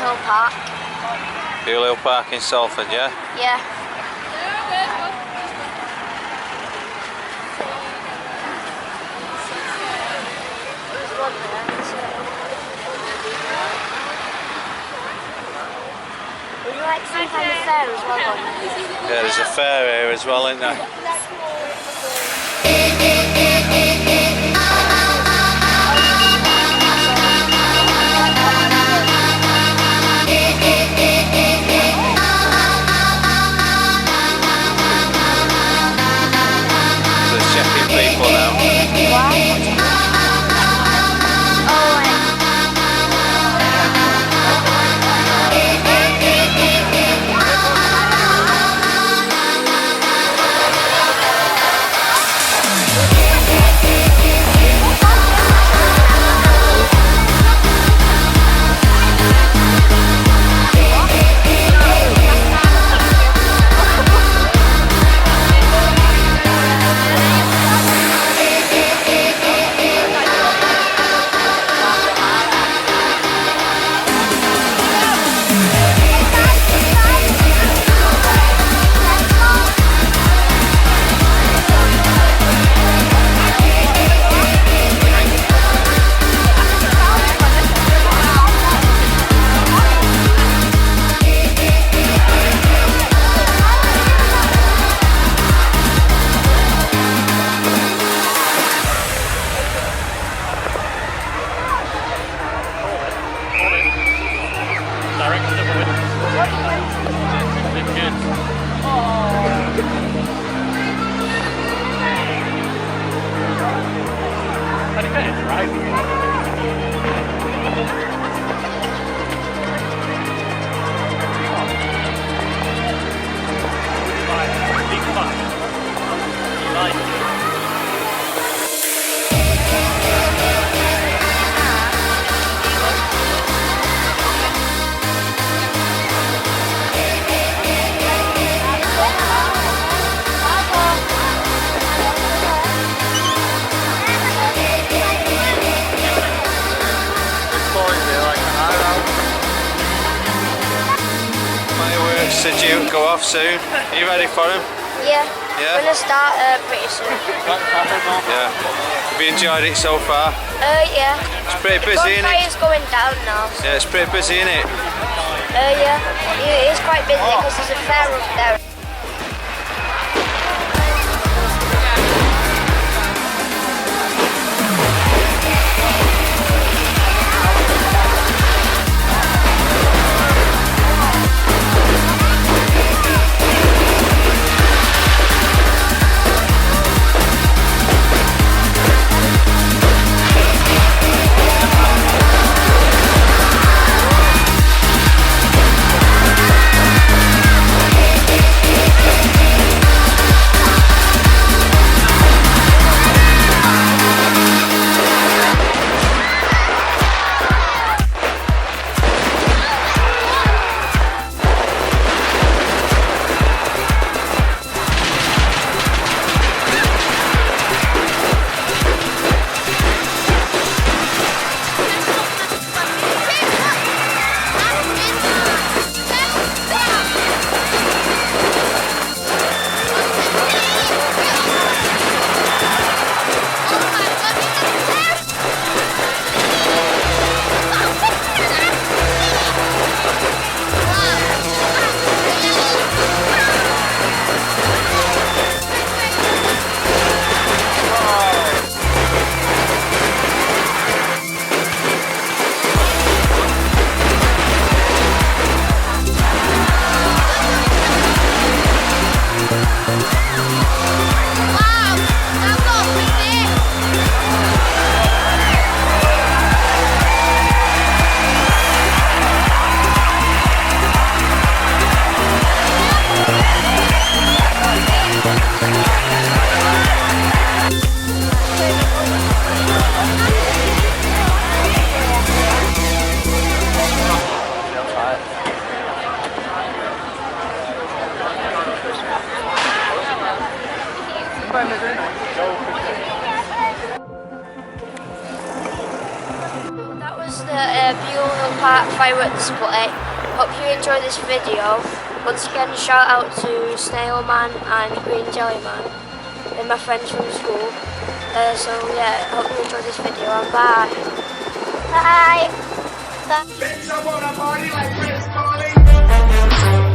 Hill Park. Pool Hill Park in Salford, yeah? Yeah. There's one there. Would you like some kind of fair as well? Yeah, there's a fair here as well, isn't there? People now. Due to go off soon. Are you ready for him? Yeah. Yeah? We're gonna start pretty soon. Yeah. Have you enjoyed it so far? Yeah. It's pretty busy, isn't it? It's going down now. So. Yeah, it's pretty busy, isn't it? Yeah. It is quite busy because there's a fair up there. firework display. Hope you enjoyed this video. Once again, shout out to Snail Man and Green Jelly Man. They're my friends from school. So yeah, hope you enjoyed this video and bye. Bye. Bitch, I wanna party like Chris Farley.